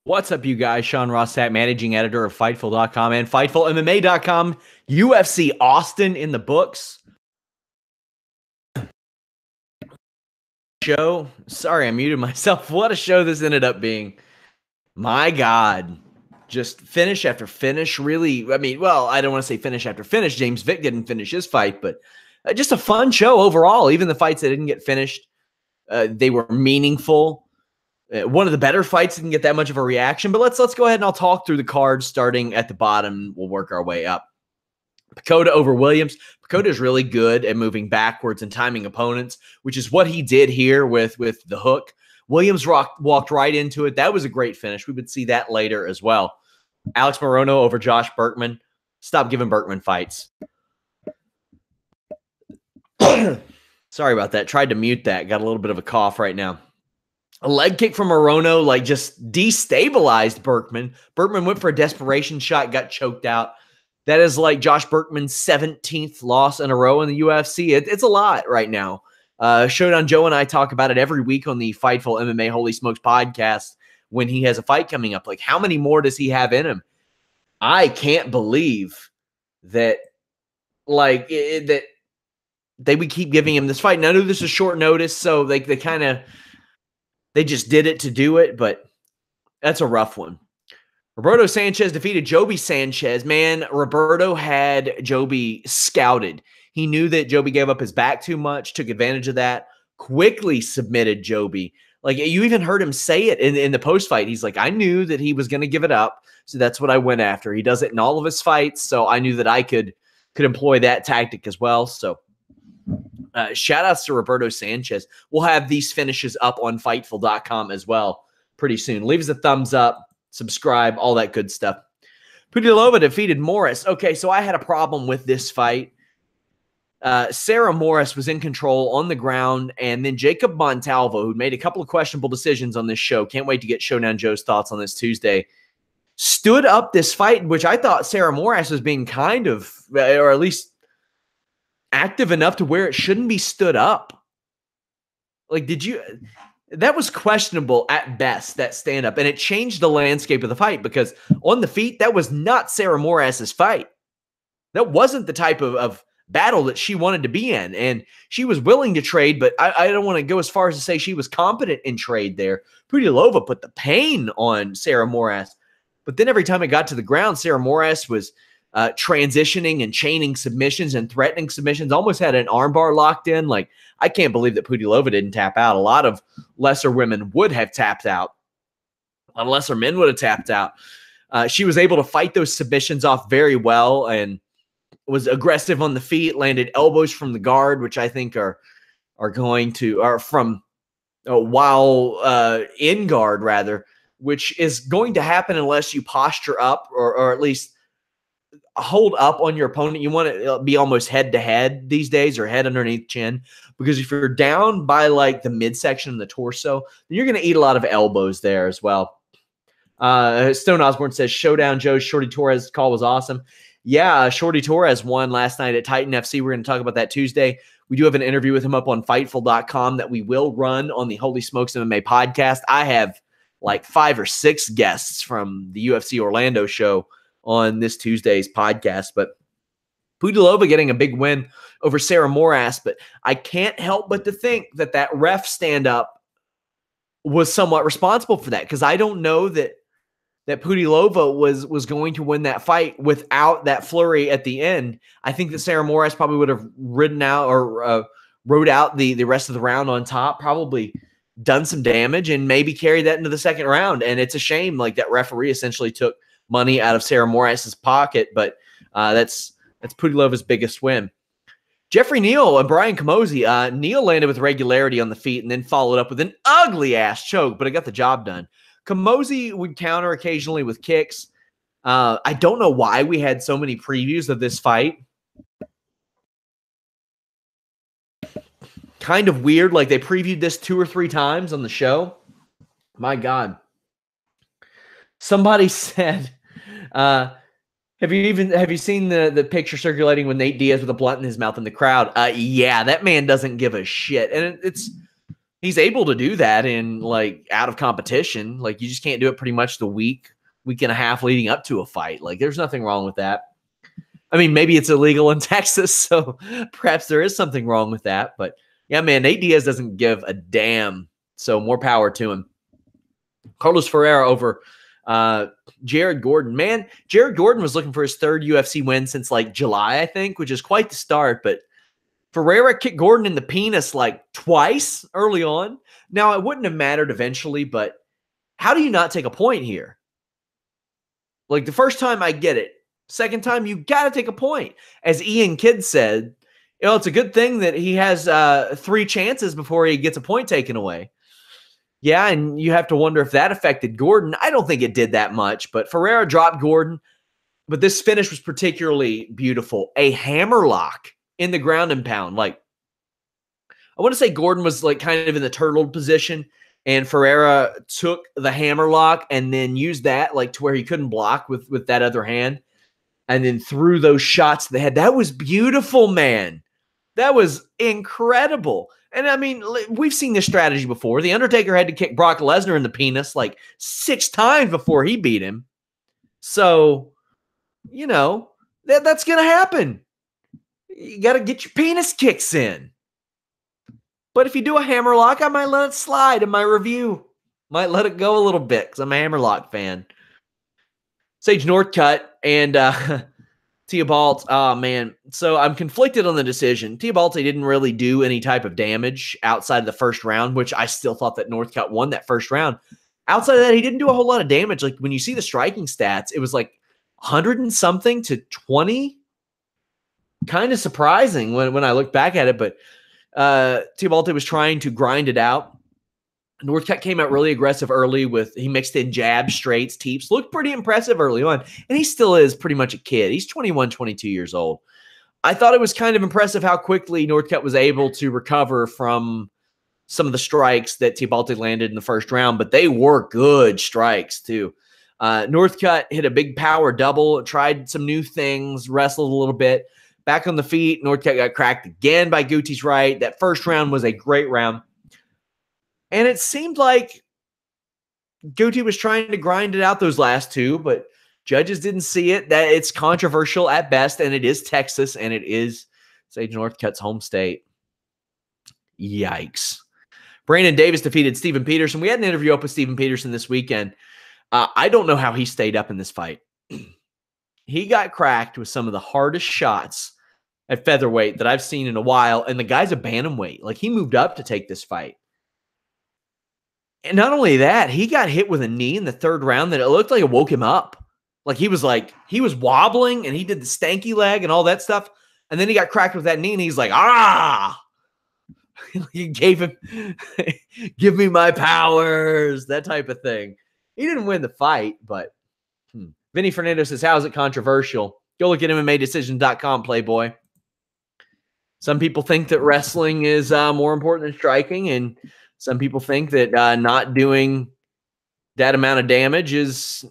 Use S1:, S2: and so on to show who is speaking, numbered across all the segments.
S1: What's up, you guys? Sean Ross Sapp, managing editor of Fightful.com and FightfulMMA.com. UFC Austin in the books. Show. Sorry, I muted myself. What a show this ended up being. My God. Just finish after finish. Really, I mean, well, I don't want to say finish after finish. James Vick didn't finish his fight, but just a fun show overall. Even the fights that didn't get finished, they were meaningful. One of the better fights didn't get that much of a reaction, but let's go ahead and I'll talk through the cards starting at the bottom. We'll work our way up. Pacoda over Williams. Pacoda is really good at moving backwards and timing opponents, which is what he did here with the hook. Williams walked right into it. That was a great finish. We would see that later as well. Alex Morono over Josh Burkman. Stop giving Burkman fights. Sorry about that. Tried to mute that. Got a little bit of a cough right now. A leg kick from Morono, like, just destabilized Burkman. Burkman went for a desperation shot, got choked out. That is like Josh Burkman's 17th loss in a row in the UFC. It's a lot right now. Showdown Joe and I talk about it every week on the Fightful MMA Holy Smokes podcast when he has a fight coming up. Like, how many more does he have in him? I can't believe that, like, that they would keep giving him this fight. And I know this is short notice, so like they just did it to do it, but that's a rough one. Roberto Sanchez defeated Joby Sanchez. Man, Roberto had Joby scouted. He knew that Joby gave up his back too much, took advantage of that, quickly submitted Joby. Like, you even heard him say it in the post-fight. He's like, I knew that he was going to give it up, so that's what I went after. He does it in all of his fights, so I knew that I could employ that tactic as well. So shout outs to Roberto Sanchez. We'll have these finishes up on Fightful.com as well pretty soon. Leave us a thumbs up, subscribe, all that good stuff. Pudilova defeated Moras. Okay, so I had a problem with this fight. Sarah Moras was in control on the ground, and then Jacob Montalvo, who made a couple of questionable decisions on this show, can't wait to get Showdown Joe's thoughts on this Tuesday, stood up this fight, in which I thought Sarah Moras was being kind of, or at least active enough to where it shouldn't be stood up. Like, that was questionable at best, that stand-up, and it changed the landscape of the fight because on the feet, that was not Sarah Moras's fight. That wasn't the type of battle that she wanted to be in, and she was willing to trade, but I don't want to go as far as to say she was competent in trade there. Pudilova put the pain on Sarah Moras, but then every time it got to the ground, Sarah Moras was transitioning and chaining submissions and threatening submissions, almost had an armbar locked in. Like, I can't believe that Pudilova didn't tap out. A lot of lesser women would have tapped out. A lot of lesser men would have tapped out. She was able to fight those submissions off very well and was aggressive on the feet, landed elbows from the guard, which I think are from while in guard rather, which is going to happen unless you posture up or at least hold up on your opponent. You want to be almost head to head these days, or head underneath chin, because if you're down by like the midsection of the torso, then you're going to eat a lot of elbows there as well. Stone Osborne says Showdown Joe's Shorty Torres call was awesome. Yeah, Shorty Torres won last night at Titan FC. We're going to talk about that Tuesday. We do have an interview with him up on Fightful.com that we will run on the Holy Smokes MMA podcast. I have like 5 or 6 guests from the UFC Orlando show on this Tuesday's podcast, but Pudilova getting a big win over Sarah Moras. But I can't help but to think that ref stand-up was somewhat responsible for that, because I don't know that Pudilova was going to win that fight without that flurry at the end. I think that Sarah Moras probably would have ridden out or rode out the rest of the round on top, probably done some damage, and maybe carried that into the second round. And it's a shame, like, that referee essentially took money out of Sarah Moras's pocket, but that's Pudilova's biggest win. Jeffrey Neal and Brian Camozzi. Neal landed with regularity on the feet and then followed up with an ugly-ass choke, but it got the job done. Camozzi would counter occasionally with kicks. I don't know why we had so many previews of this fight. Kind of weird, like they previewed this 2 or 3 times on the show. My God. Somebody said, have you seen the picture circulating with Nate Diaz with a blunt in his mouth in the crowd? Yeah, that man doesn't give a shit. And he's able to do that in like out of competition. Like you just can't do it pretty much the week and a half leading up to a fight. Like there's nothing wrong with that. I mean, maybe it's illegal in Texas, so perhaps there is something wrong with that. But yeah, man, Nate Diaz doesn't give a damn. So more power to him. Carlos Ferreira over Jared Gordon. Man, Jared Gordon was looking for his third UFC win since like July, I think, which is quite the start. But Ferreira kicked Gordon in the penis like twice early on. Now, it wouldn't have mattered eventually, but how do you not take a point here? Like the first time, I get it. Second time, you got to take a point. As Ian Kidd said, it's a good thing that he has 3 chances before he gets a point taken away. Yeah, and you have to wonder if that affected Gordon. I don't think it did that much, but Ferreira dropped Gordon. But this finish was particularly beautiful. A hammerlock in the ground and pound. Like, I want to say Gordon was like kind of in the turtled position, and Ferreira took the hammerlock and then used that like to where he couldn't block with that other hand, and then threw those shots to the head. That was beautiful, man. That was incredible. And I mean, we've seen this strategy before. The Undertaker had to kick Brock Lesnar in the penis like 6 times before he beat him. So, that's going to happen. You got to get your penis kicks in. But if you do a hammerlock, I might let it slide in my review. Might let it go a little bit because I'm a hammerlock fan. Sage Northcutt and Theobald. Oh, man. So I'm conflicted on the decision. Theobald didn't really do any type of damage outside of the first round, which I still thought that Northcutt won that first round. Outside of that, he didn't do a whole lot of damage. Like when you see the striking stats, it was like 100 and something to 20. Kind of surprising when I look back at it, but Theobald was trying to grind it out. Northcutt came out really aggressive early he mixed in jabs, straights, teeps. Looked pretty impressive early on, and he still is pretty much a kid. He's 21, 22 years old. I thought it was kind of impressive how quickly Northcutt was able to recover from some of the strikes that Theobald landed in the first round, but they were good strikes too. Northcutt hit a big power double, tried some new things, wrestled a little bit. Back on the feet, Northcutt got cracked again by Guti's right. That first round was a great round. And it seemed like Guti was trying to grind it out those last 2, but judges didn't see it. That it's controversial at best, and it is Texas, and it is Sage Northcutt's home state. Yikes. Brandon Davis defeated Steven Peterson. We had an interview up with Steven Peterson this weekend. I don't know how he stayed up in this fight. He got cracked with some of the hardest shots at featherweight that I've seen in a while, and the guy's a bantamweight. Like, he moved up to take this fight. And not only that, he got hit with a knee in the third round that it looked like it woke him up. He was wobbling, and he did the stanky leg and all that stuff, and then he got cracked with that knee, and he's like, ah! He gave him, give me my powers, that type of thing. He didn't win the fight, but Vinny Fernando says, how is it controversial? Go look at MMADecisions.com, Playboy. Some people think that wrestling is more important than striking, and some people think that not doing that amount of damage is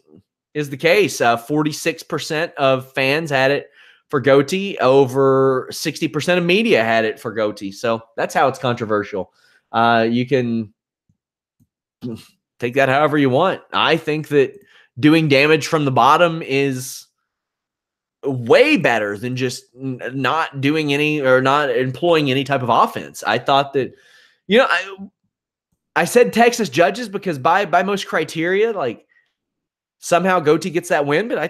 S1: the case. 46% of fans had it for Goatee. Over 60% of media had it for Goatee. So that's how it's controversial. You can take that however you want. I think that doing damage from the bottom is way better than just not doing any or not employing any type of offense. I thought that, I said Texas judges because by most criteria, somehow Goatee gets that win, but I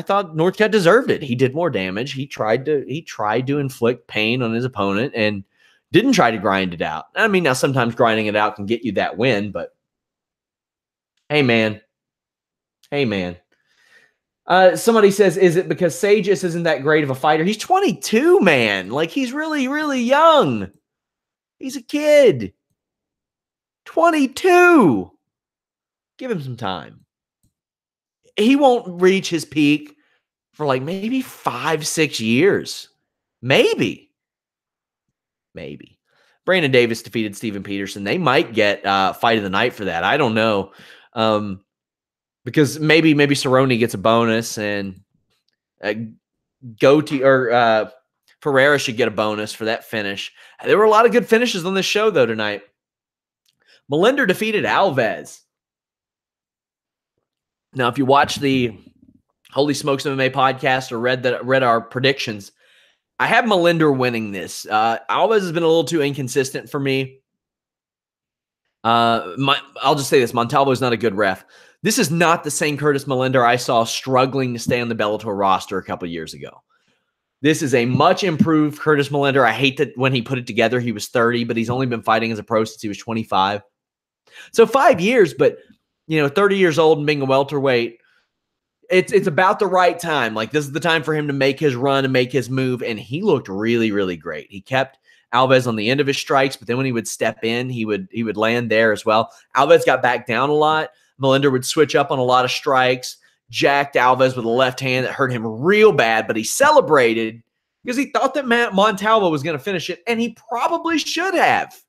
S1: thought Northcutt deserved it. He did more damage. He tried to inflict pain on his opponent and didn't try to grind it out. I mean, now sometimes grinding it out can get you that win, but hey man. Somebody says, is it because Sage isn't that great of a fighter? He's 22, man. He's really, really young. He's a kid. 22. Give him some time. He won't reach his peak for maybe 5-6 years. Maybe. Brandon Davis defeated Steven Peterson. They might get fight of the night for that. I don't know. Because maybe Cerrone gets a bonus, and Goatee or Ferreira should get a bonus for that finish. There were a lot of good finishes on this show, though, tonight. Melinda defeated Alves. Now, if you watch the Holy Smokes MMA podcast or read our predictions, I have Melinda winning this. Alves has been a little too inconsistent for me. I'll just say this: Montalvo is not a good ref. This is not the same Curtis Melinda I saw struggling to stay on the Bellator roster a couple years ago. This is a much improved Curtis Melinda. I hate that when he put it together, he was 30, but he's only been fighting as a pro since he was 25. So 5 years, but 30 years old and being a welterweight, it's about the right time. Like, this is the time for him to make his run and make his move, and he looked really, really great. He kept Alves on the end of his strikes, but then when he would step in, he would land there as well. Alves got back down a lot. Melinda would switch up on a lot of strikes, jacked Alves with a left hand that hurt him real bad, but he celebrated because he thought that Montalvo was going to finish it, and he probably should have.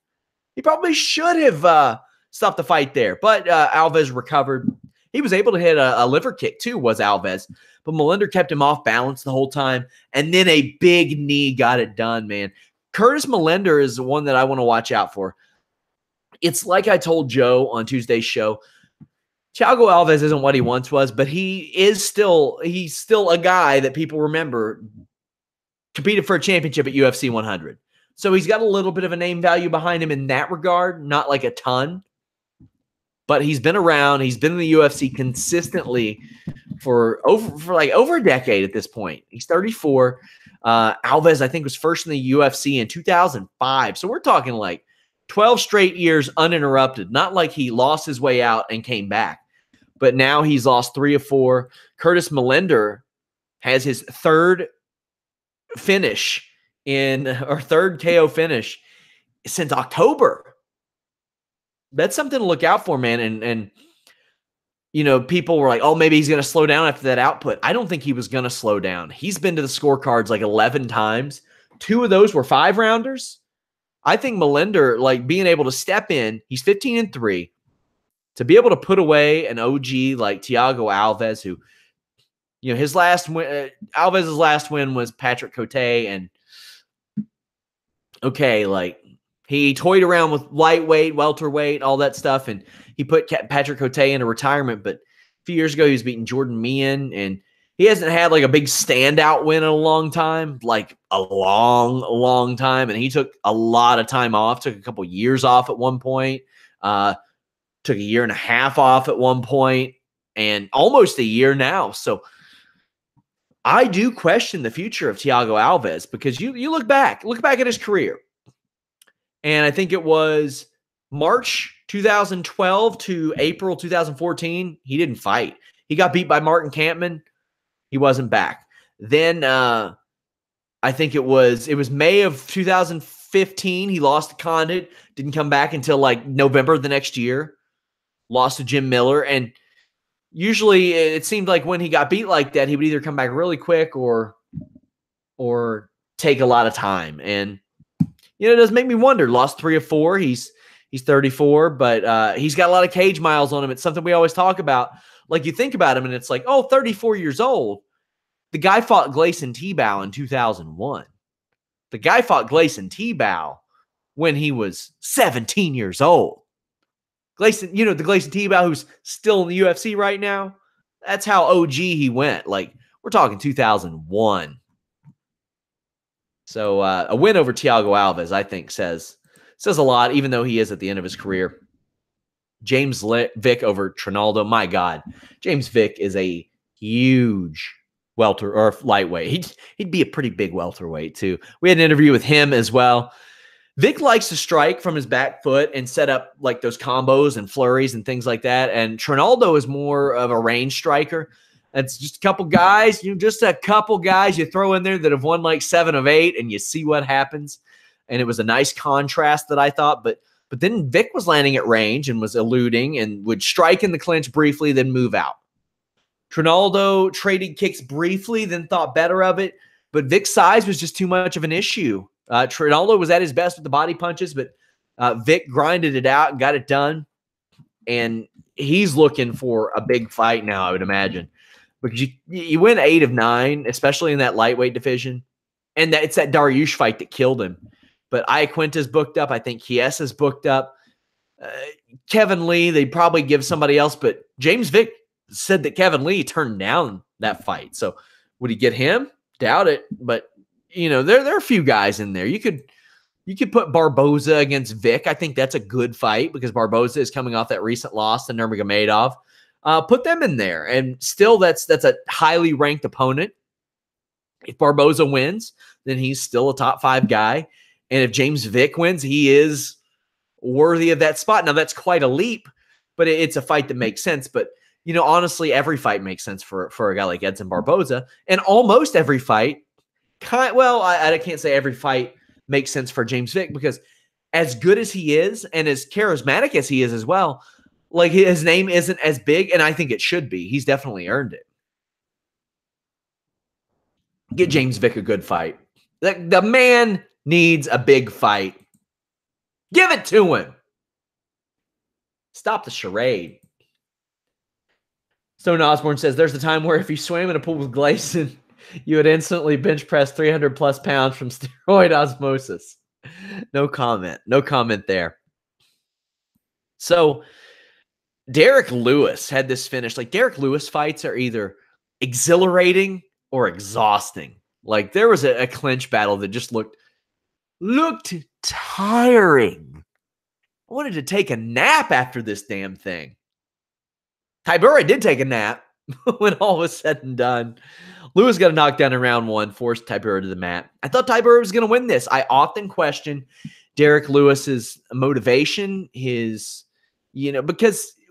S1: He probably should have stopped the fight there, but Alves recovered. He was able to hit a liver kick too, was Alves, but Melinda kept him off balance the whole time, and then a big knee got it done, man. Curtis Melinda is the one that I want to watch out for. It's like I told Joe on Tuesday's show, Thiago Alves isn't what he once was, but he's still a guy that people remember competed for a championship at UFC 100. So he's got a little bit of a name value behind him in that regard, not like a ton, but he's been around. He's been in the UFC consistently for over a decade at this point. He's 34. Alves, I think, was first in the UFC in 2005. So we're talking like 12 straight years uninterrupted, not like he lost his way out and came back. But now he's lost 3 of 4. Curtis Melinda has his third KO finish since October. That's something to look out for, man. And people were like, oh, maybe he's going to slow down after that output. I don't think he was going to slow down. He's been to the scorecards like 11 times. 2 of those were 5-rounders. I think Melinda, like, being able to step in, he's 15-3. To be able to put away an OG like Thiago Alves, who, his last win, Alves' last win was Patrick Cote, and he toyed around with lightweight, welterweight, all that stuff, and he put Patrick Cote into retirement. But a few years ago, he was beating Jordan Meehan, and he hasn't had like a big standout win in a long time, like a long, long time. And he took a lot of time off, took a couple years off at one point. Took a year and a half off at one point, and almost a year now. So I do question the future of Thiago Alves, because you look back at his career, and I think it was March 2012 to April 2014. He didn't fight. He got beat by Martin Kampmann. He wasn't back. Then I think it was May of 2015. He lost to Condit. Didn't come back until like November the next year. Lost to Jim Miller, and usually it seemed like when he got beat like that, he would either come back really quick or take a lot of time. And it does make me wonder. Lost 3 of 4. He's 34, but he's got a lot of cage miles on him. It's something we always talk about. Like, you think about him, and it's like, 34 years old. The guy fought Gleison Tibau in 2001. The guy fought Gleison Tibau when he was 17 years old. Gleison, the Gleison Tibau who's still in the UFC right now, that's how OG he went. Like, we're talking 2001. So a win over Thiago Alves, I think, says a lot, even though he is at the end of his career. James Vick over Trinaldo. My God, James Vick is a huge lightweight. He'd be a pretty big welterweight too. We had an interview with him as well. Vick likes to strike from his back foot and set up like those combos and flurries and things like that. And Trinaldo is more of a range striker. It's just a couple guys you throw in there that have won like 7 of 8, and you see what happens. And it was a nice contrast that I thought. But then Vick was landing at range and was eluding and would strike in the clinch briefly, then move out. Trinaldo traded kicks briefly, then thought better of it. But Vick's size was just too much of an issue. Trinaldo was at his best with the body punches, but Vick grinded it out and got it done. And he's looking for a big fight now, I would imagine, because you win 8 of 9, especially in that lightweight division. And it's that Dariush fight that killed him. But Iaquinta's booked up. I think Chiesa's booked up. Kevin Lee, they'd probably give somebody else, but James Vick said that Kevin Lee turned down that fight. So would he get him? Doubt it. But, there are a few guys in there. You could put Barboza against Vick. I think that's a good fight because Barboza is coming off that recent loss to Nurmagomedov. Put them in there. And still, that's a highly ranked opponent. If Barboza wins, then he's still a top 5 guy. And if James Vick wins, he is worthy of that spot. Now, that's quite a leap, but it's a fight that makes sense. But, honestly, every fight makes sense for a guy like Edson Barboza. And almost every fight, I can't say every fight makes sense for James Vick because as good as he is and as charismatic as he is as well, like his name isn't as big, and I think it should be. He's definitely earned it. Get James Vick a good fight. The man needs a big fight. Give it to him. Stop the charade. Stone Osborne says, there's a time where if you swam in a pool with Gleason, you would instantly bench press 300 plus pounds from steroid osmosis. No comment. No comment there. So Derek Lewis had this finish. Like Derek Lewis fights are either exhilarating or exhausting. Like there was a clinch battle that just looked tiring. I wanted to take a nap after this damn thing. Tybura did take a nap when all was said and done. Lewis got a knockdown in round 1, forced Tybura to the mat. I thought Tybura was going to win this. I often question Derek Lewis's motivation, because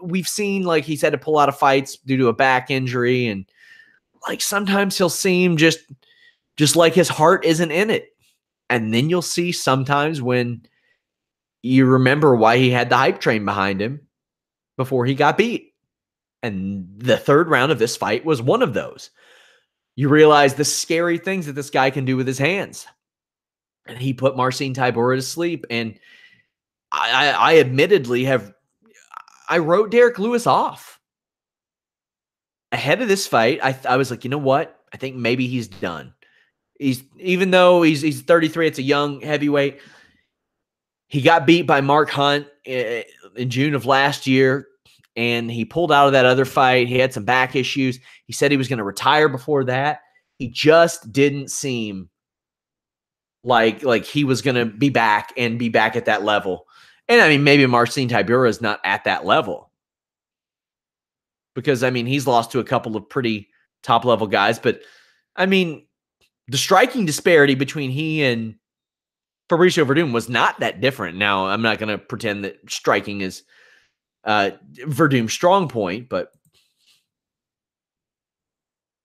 S1: we've seen like he's had to pull out of fights due to a back injury, and like sometimes he'll seem just like his heart isn't in it. And then you'll see sometimes when you remember why he had the hype train behind him before he got beat. And the third round of this fight was one of those. You realize the scary things that this guy can do with his hands. And he put Marcin Tybura to sleep. And I admittedly I wrote Derek Lewis off. Ahead of this fight, I was like, you know what? I think maybe he's done. Even though he's 33, it's a young heavyweight. He got beat by Mark Hunt in June of last year, and he pulled out of that other fight. He had some back issues. He said he was going to retire before that. He just didn't seem like he was going to be back at that level. And I mean, maybe Marcin Tybura is not at that level because I mean, he's lost to a couple of pretty top level guys, but I mean, the striking disparity between he and Fabricio Verdum was not that different. Now, I'm not going to pretend that striking is Verdum's strong point, but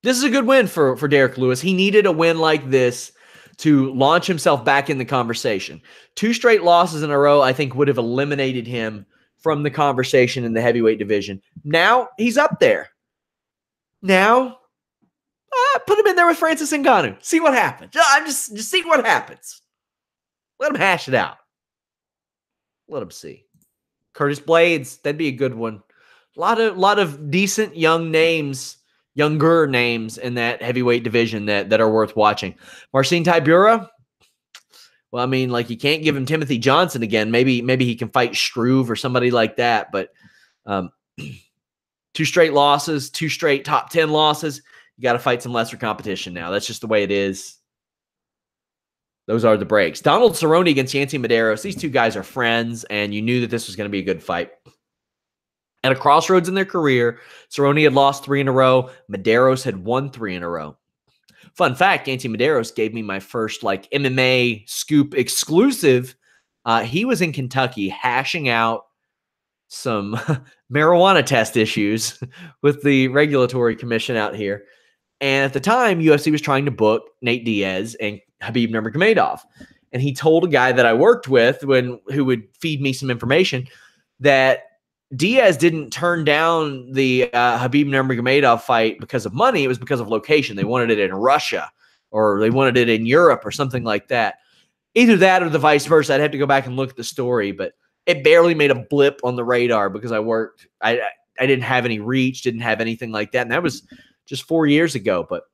S1: this is a good win for Derek Lewis. He needed a win like this to launch himself back in the conversation. 2 straight losses in a row, I think, would have eliminated him from the conversation in the heavyweight division. Now, he's up there. Now, put him in there with Francis Ngannou. See what happens. Just see what happens. Let him hash it out. Let him see. Curtis Blades, that'd be a good one. A lot of decent young names, younger names in that heavyweight division that are worth watching. Marcin Tybura, well, I mean, like you can't give him Timothy Johnson again. Maybe he can fight Struve or somebody like that. But 2 straight losses, 2 straight top 10 losses. You got to fight some lesser competition now. That's just the way it is. Those are the breaks. Donald Cerrone against Yancy Medeiros. These 2 guys are friends, and you knew that this was going to be a good fight. At a crossroads in their career, Cerrone had lost 3 in a row. Medeiros had won 3 in a row. Fun fact, Yancy Medeiros gave me my first MMA scoop exclusive. He was in Kentucky hashing out some marijuana test issues with the regulatory commission out here. And at the time, UFC was trying to book Nate Diaz and Khabib Nurmagomedov. And he told a guy that I worked with who would feed me some information that Diaz didn't turn down the Khabib Nurmagomedov fight because of money. It was because of location. They wanted it in Russia or they wanted it in Europe or something like that. Either that or the vice versa. I'd have to go back and look at the story, but it barely made a blip on the radar because I didn't have any reach, didn't have anything like that. And that was just 4 years ago. But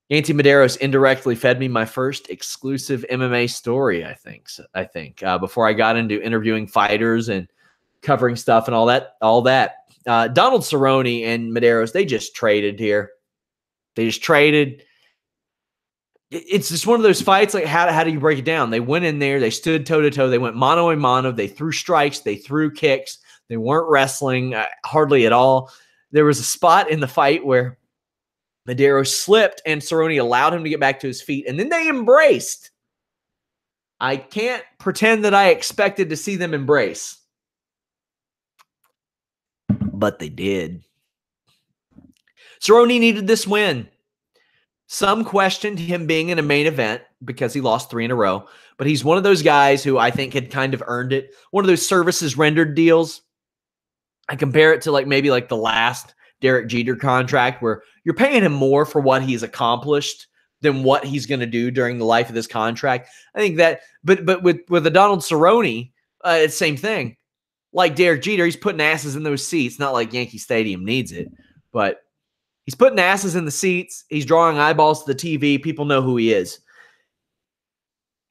S1: Yancy Medeiros indirectly fed me my first exclusive MMA story, I think, before I got into interviewing fighters and covering stuff and all that. Donald Cerrone and Medeiros, they just traded here. They just traded. It's just one of those fights. Like, how do you break it down? They went in there. They stood toe-to-toe. They went mano-a-mano. They threw strikes. They threw kicks. They weren't wrestling hardly at all. There was a spot in the fight where Medeiros slipped and Cerrone allowed him to get back to his feet, and then they embraced. I can't pretend that I expected to see them embrace, but they did. Cerrone needed this win. Some questioned him being in a main event because he lost 3 in a row, but he's one of those guys who I think had kind of earned it. One of those services rendered deals. I compare it to maybe the last Derek Jeter contract where you're paying him more for what he's accomplished than what he's going to do during the life of this contract. I think that, but with the Donald Cerrone, it's the same thing. Like Derek Jeter, he's putting asses in those seats. Not like Yankee Stadium needs it, but he's putting asses in the seats. He's drawing eyeballs to the TV. People know who he is.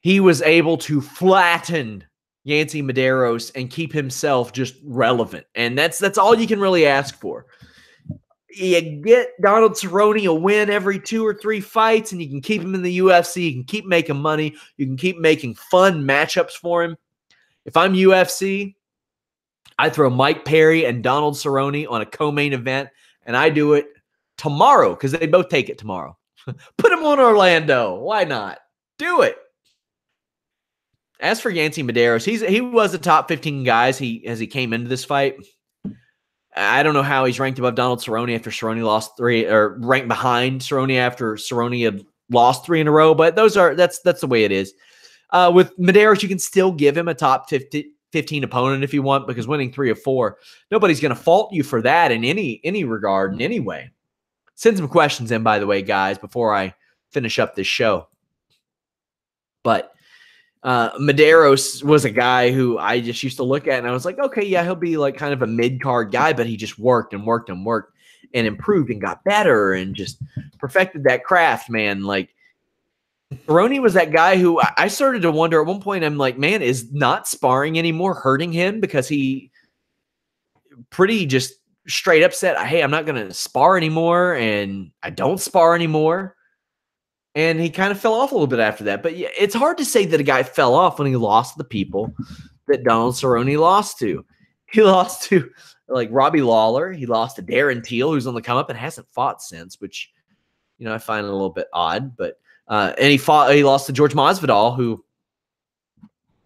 S1: He was able to flatten Yancy Medeiros and keep himself just relevant. And that's all you can really ask for. You get Donald Cerrone a win every 2 or 3 fights, and you can keep him in the UFC. You can keep making money. You can keep making fun matchups for him. If I'm UFC, I throw Mike Perry and Donald Cerrone on a co-main event, and I do it tomorrow because they both take it tomorrow. Put him on Orlando. Why not? Do it. As for Yancy Medeiros, he was the top 15 guys as he came into this fight. I don't know how he's ranked above Donald Cerrone after Cerrone lost 3, or ranked behind Cerrone after Cerrone had lost 3 in a row, but that's the way it is. With Medeiros, you can still give him a top 15 opponent if you want, because winning 3 of 4, nobody's going to fault you for that in any regard in any way. Send some questions in, by the way, guys, before I finish up this show. But Medeiros was a guy who I just used to look at and I was like, okay, yeah, he'll be kind of a mid-card guy, but he just worked and worked and worked and improved and got better and just perfected that craft, man. Cerrone was that guy who I started to wonder at one point. I'm like, man, is not sparring anymore hurting him? Because he pretty just straight up said, hey, I'm not going to spar anymore, and I don't spar anymore. And he kind of fell off a little bit after that. But yeah, it's hard to say that a guy fell off when he lost to the people that Donald Cerrone lost to. He lost to Robbie Lawler. He lost to Darren Till, who's on the come up and hasn't fought since, which I find a little bit odd. But and he lost to George Masvidal, who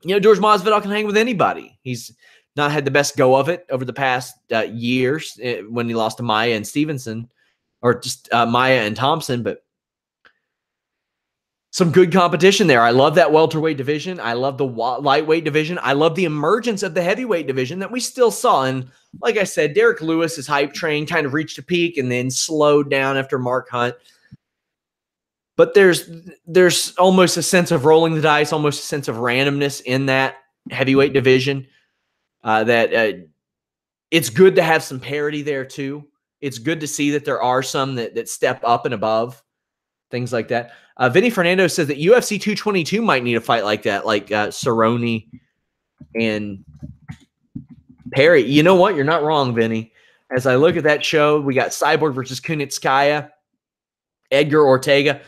S1: George Masvidal can hang with anybody. He's not had the best go of it over the past years when he lost to Maya and Stevenson, or just Maya and Thompson, but some good competition there. I love that welterweight division. I love the lightweight division. I love the emergence of the heavyweight division that we still saw. And like I said, Derek Lewis's hype train kind of reached a peak and then slowed down after Mark Hunt. But there's almost a sense of rolling the dice, almost a sense of randomness in that heavyweight division. That it's good to have some parity there too. It's good to see that there are some that step up and above, things like that. Vinny Fernando says that UFC 222 might need a fight like that, like Cerrone and Perry. You know what? You're not wrong, Vinny. As I look at that show, we got Cyborg versus Kunitskaya, Edgar Ortega.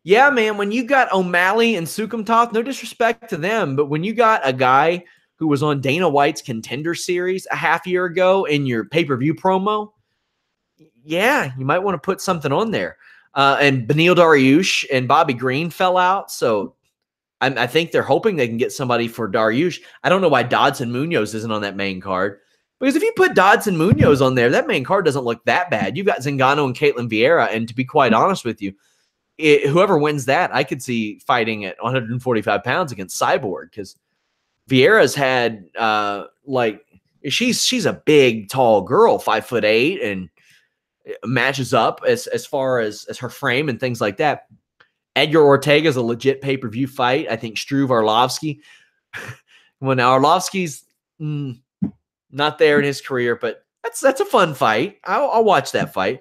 S1: Yeah, man, when you got O'Malley and Sukumtoth, no disrespect to them, but when you got a guy who was on Dana White's Contender Series a half year ago in your pay-per-view promo, yeah, you might want to put something on there. And Beneil Dariush and Bobby Green fell out, so I think they're hoping they can get somebody for Dariush. I don't know why Dodson Munoz isn't on that main card, because if you put Dodson Munoz on there, that main card doesn't look that bad. You've got Zingano and Caitlin Vieira, and to be quite honest with you, whoever wins that, I could see fighting at 145 pounds against Cyborg, because Vieira's had she's a big, tall girl, 5'8", and matches up as far as her frame and things like that. Edgar Ortega is a legit pay-per-view fight. I think Struve Arlovsky, when Arlovsky's not there in his career, but that's a fun fight. I'll watch that fight.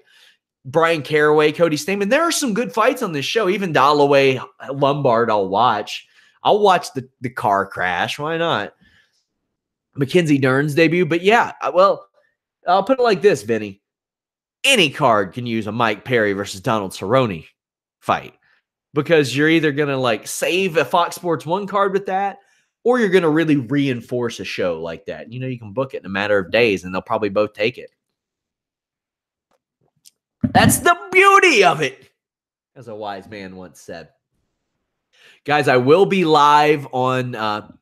S1: Brian Caraway, Cody Stamann. There are some good fights on this show. Even Dalloway, Lombard, I'll watch. I'll watch the car crash. Why not? Mackenzie Dern's debut. But yeah, well, I'll put it like this, Vinny. Any card can use a Mike Perry versus Donald Cerrone fight, because you're either going to like save a Fox Sports 1 card with that, or you're going to really reinforce a show like that. You know, you can book it in a matter of days and they'll probably both take it. That's the beauty of it, as a wise man once said. Guys, I will be live on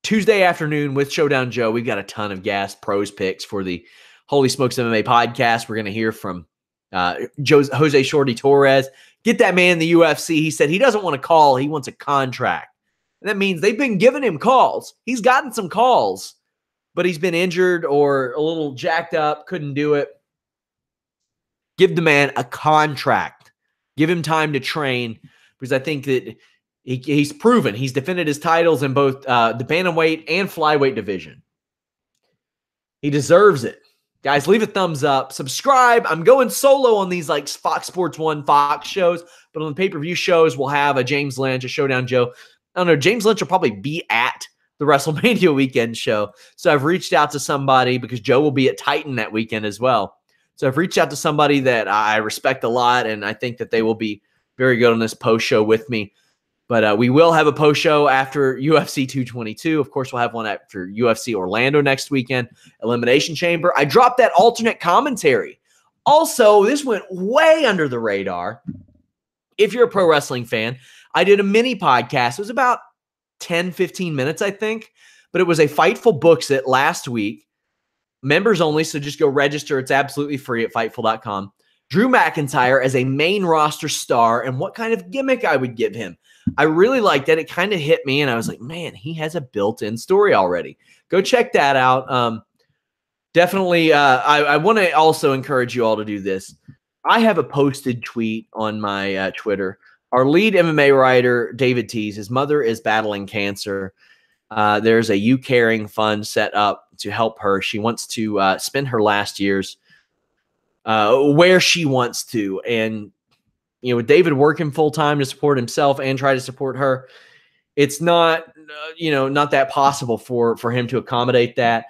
S1: Tuesday afternoon with Showdown Joe. We've got a ton of gas pros picks for the Holy Smokes MMA podcast. We're going to hear from Jose Shorty Torres. Get that man in the UFC. He said he doesn't want a call. He wants a contract. And that means they've been giving him calls. He's gotten some calls, but he's been injured or a little jacked up, couldn't do it. Give the man a contract. Give him time to train, because I think that he's proven. He's defended his titles in both the bantamweight and flyweight division. He deserves it. Guys, leave a thumbs up. Subscribe. I'm going solo on these like Fox Sports 1 Fox shows, but on the pay-per-view shows, we'll have a James Lynch, a Showdown Joe. I don't know. James Lynch will probably be at the WrestleMania weekend show. So I've reached out to somebody, because Joe will be at Titan that weekend as well. So I've reached out to somebody that I respect a lot, and I think that they will be very good on this post show with me. But we will have a post show after UFC 222. Of course, we'll have one after UFC Orlando next weekend, Elimination Chamber. I dropped that alternate commentary. Also, this went way under the radar. If you're a pro wrestling fan, I did a mini podcast. It was about 10, 15 minutes, I think. But it was a Fightful Books It last week. Members only, so just go register. It's absolutely free at Fightful.com. Drew McIntyre as a main roster star and what kind of gimmick I would give him. I really liked that. It kind of hit me, and I was like, man, he has a built-in story already. Go check that out. Definitely, I want to also encourage you all to do this. I have a posted tweet on my Twitter. Our lead MMA writer, David Tees, his mother is battling cancer. There's a You Caring fund set up to help her. She wants to spend her last years where she wants to. And, you know, with David working full-time to support himself and try to support her, it's not, not that possible for him to accommodate that.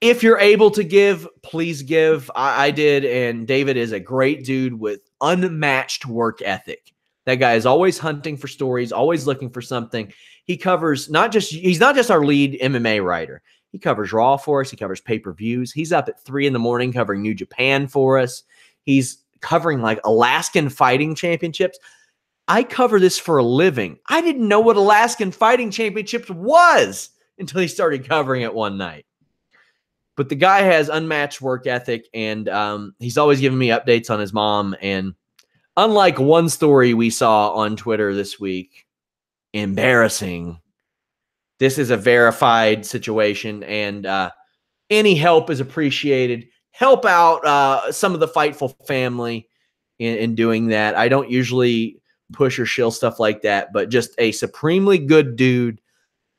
S1: If you're able to give, please give. I did, and David is a great dude with unmatched work ethic. That guy is always hunting for stories, always looking for something. He covers he's not just our lead MMA writer. He covers Raw for us. He covers pay-per-views. He's up at 3 a.m. covering New Japan for us. He's covering like Alaskan Fighting Championships. I cover this for a living. I didn't know what Alaskan Fighting Championships was until he started covering it one night. But the guy has unmatched work ethic, and he's always giving me updates on his mom. And unlike one story we saw on Twitter this week, embarrassing, this is a verified situation, and any help is appreciated. Help out some of the Fightful family in doing that. I don't usually push or shill stuff like that, but just a supremely good dude,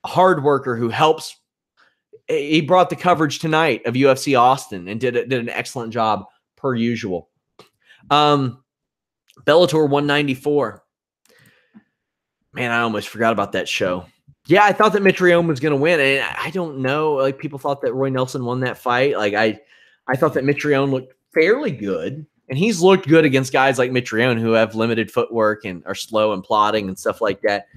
S1: a hard worker who helps. He brought the coverage tonight of UFC Austin and did an excellent job per usual. Bellator 194. Man, I almost forgot about that show. Yeah, I thought that Mitrione was going to win, and I don't know. Like, people thought that Roy Nelson won that fight. Like, I thought that Mitrione looked fairly good, and he's looked good against guys like Mitrione who have limited footwork and are slow and plodding and stuff like that.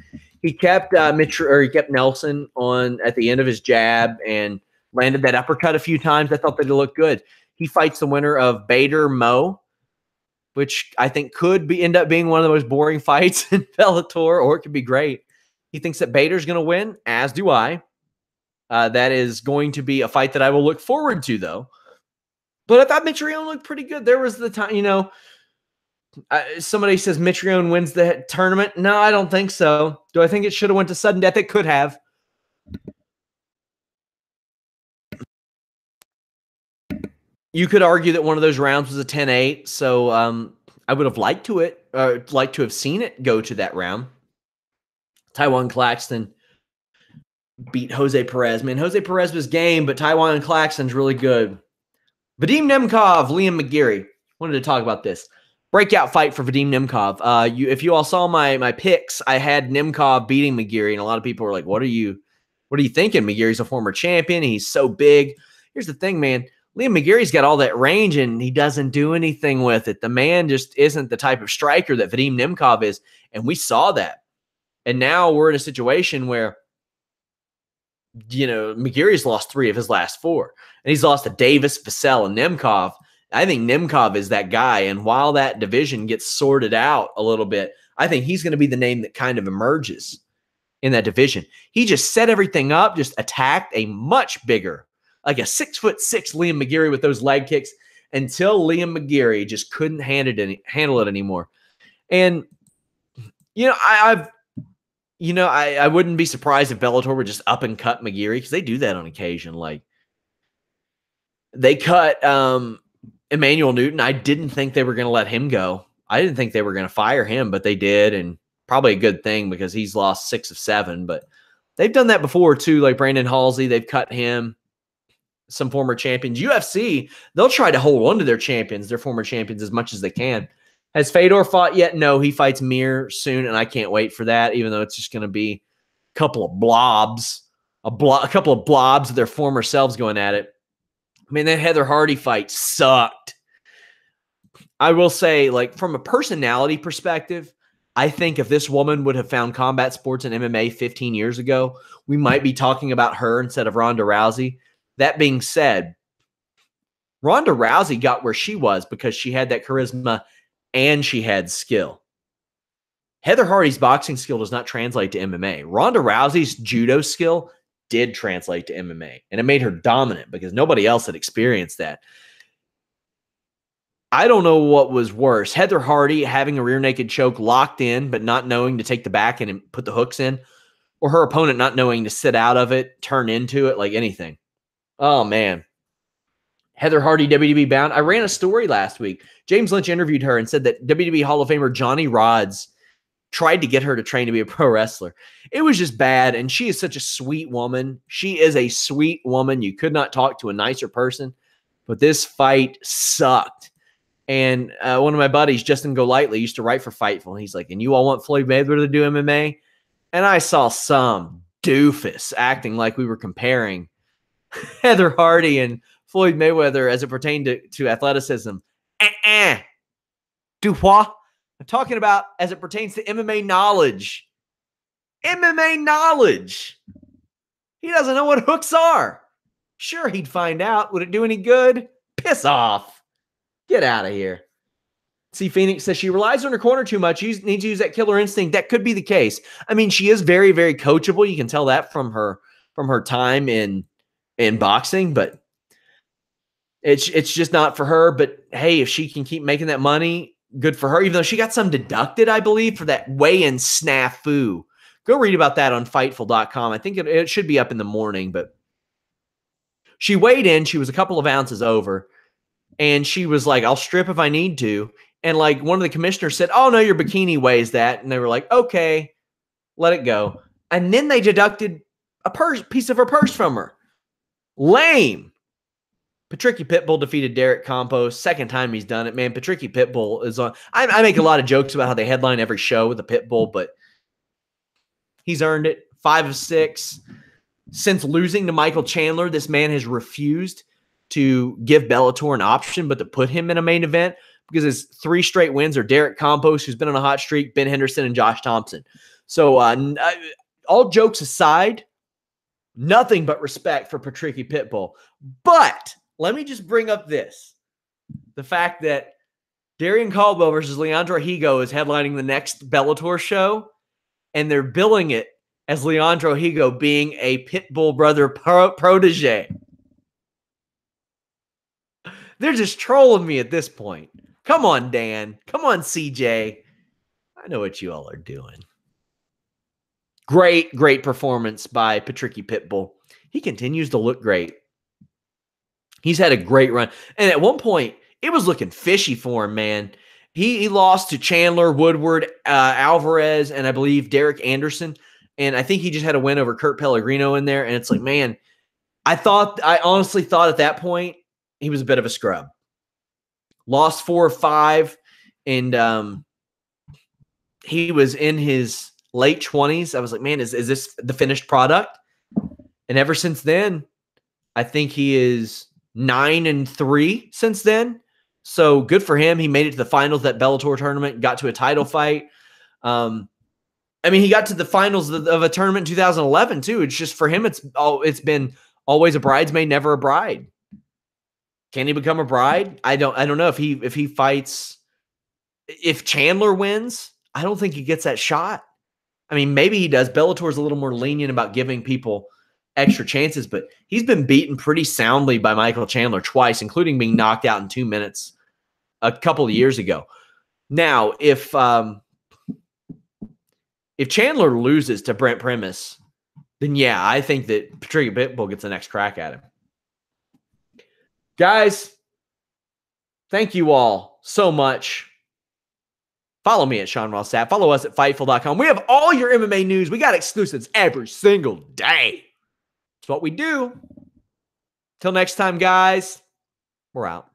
S1: He kept he kept Nelson on at the end of his jab and landed that uppercut a few times. I thought that it looked good. He fights the winner of Bader Mo, which I think could end up being one of the most boring fights in Bellator, or it could be great. He thinks that Bader's going to win, as do I. That is going to be a fight that I will look forward to, though. But I thought Mitrione looked pretty good. There was the time, somebody says Mitrione wins the tournament. No, I don't think so. Do I think it should have went to sudden death? It could have. You could argue that one of those rounds was a 10-8, so I would have liked to have seen it go to that round. Taiwan Claxton beat Jose Perez. Man, Jose Perez was game, but Taiwan Claxton's really good. Vadim Nemkov, Liam McGeary. Wanted to talk about this. Breakout fight for Vadim Nemkov. If you all saw my picks, I had Nemkov beating McGeary, and a lot of people were like, what are you What are you thinking? McGeary's a former champion. He's so big. Here's the thing, man. Liam McGeary's got all that range, and he doesn't do anything with it. The man just isn't the type of striker that Vadim Nemkov is, and we saw that. And now we're in a situation where, McGeary's lost 3 of his last 4, and he's lost to Davis, Vassell, and Nemkov. I think Nemkov is that guy, and while that division gets sorted out a little bit, I think he's going to be the name that kind of emerges in that division. He just set everything up, just attacked a much bigger, like a 6'6" Liam McGeary with those leg kicks until Liam McGeary just couldn't handle it anymore. And, I wouldn't be surprised if Bellator would just up and cut McGeary, because they do that on occasion. Like, they cut Emanuel Newton. I didn't think they were going to let him go. I didn't think they were going to fire him, but they did, and probably a good thing because he's lost 6 of 7. But they've done that before too, like Brandon Halsey. They've cut him. Some former champions. UFC, they'll try to hold on to their champions, their former champions, as much as they can. Has Fedor fought yet? No, he fights Mir soon, and I can't wait for that, even though it's just going to be a couple of blobs, a couple of blobs of their former selves going at it. I mean, that Heather Hardy fight sucked. I will say, like, from a personality perspective, I think if this woman would have found combat sports and MMA 15 years ago, we might be talking about her instead of Ronda Rousey. That being said, Ronda Rousey got where she was because she had that charisma and she had skill. Heather Hardy's boxing skill does not translate to MMA. Ronda Rousey's judo skill did translate to MMA, and it made her dominant because nobody else had experienced that. I don't know what was worse. Heather Hardy having a rear naked choke locked in, but not knowing to take the back and put the hooks in, or her opponent not knowing to sit out of it, turn into it, like anything. Oh, man. Heather Hardy, WWE bound. I ran a story last week. James Lynch interviewed her and said that WWE Hall of Famer Johnny Rodz tried to get her to train to be a pro wrestler. It was just bad, and she is such a sweet woman. She is a sweet woman. You could not talk to a nicer person, but this fight sucked. And one of my buddies, Justin Golightly, used to write for Fightful, and he's like, and you all want Floyd Mayweather to do MMA? And I saw some doofus acting like we were comparing Heather Hardy and Floyd Mayweather as it pertained to athleticism. Du what? I'm talking about as it pertains to MMA knowledge. MMA knowledge. He doesn't know what hooks are. Sure, he'd find out. Would it do any good? Piss off. Get out of here. See, Phoenix says she relies on her corner too much. She needs to use that killer instinct. That could be the case. I mean, she is very, very coachable. You can tell that from her time in boxing, but it's just not for her. But hey, if she can keep making that money, good for her. Even though she got some deducted, I believe, for that weigh-in snafu. Go read about that on Fightful.com. I think it should be up in the morning, but she weighed in. She was a couple of ounces over, and she was like, I'll strip if I need to. And like one of the commissioners said, oh, no, your bikini weighs that. And they were like, okay, let it go. And then they deducted a piece of her purse from her. Lame. Patricky Pitbull defeated Derek Campos. Second time he's done it, man. Patricky Pitbull is on. I make a lot of jokes about how they headline every show with a Pitbull, but he's earned it. 5 of 6. Since losing to Michael Chandler, this man has refused to give Bellator an option, but to put him in a main event because his 3 straight wins are Derek Campos, who's been on a hot streak, Ben Henderson, and Josh Thompson. So all jokes aside, nothing but respect for Patricky Pitbull. But let me just bring up this. The fact that Darian Caldwell versus Leandro Higo is headlining the next Bellator show, and they're billing it as Leandro Higo being a Pitbull brother protege. They're just trolling me at this point. Come on, Dan. Come on, CJ. I know what you all are doing. Great, great performance by Patricky Pitbull. He continues to look great. He's had a great run. And at one point, it was looking fishy for him, man. He lost to Chandler, Woodward, Alvarez, and I believe Derek Anderson. And I think he just had a win over Kurt Pellegrino in there. And it's like, man, I honestly thought at that point he was a bit of a scrub. Lost 4 or 5, and he was in his late 20s. I was like, man, is this the finished product? And ever since then, I think he is 9-3 since then. So good for him. He made it to the finals of that Bellator tournament, got to a title fight. I mean, he got to the finals of a tournament in 2011 too. It's just for him, it's been always a bridesmaid, never a bride. Can he become a bride? I don't know if he fights. If Chandler wins, I don't think he gets that shot. I mean, maybe he does. Bellator's a little more lenient about giving people extra chances, but he's been beaten pretty soundly by Michael Chandler twice, including being knocked out in 2 minutes a couple of years ago. Now, if Chandler loses to Brent Primus, then yeah, I think that E Pitbull gets the next crack at him. Guys, thank you all so much. Follow me at Ross Sapp. Follow us at Fightful.com. We have all your MMA news. We got exclusives every single day. It's what we do. Till next time, guys, we're out.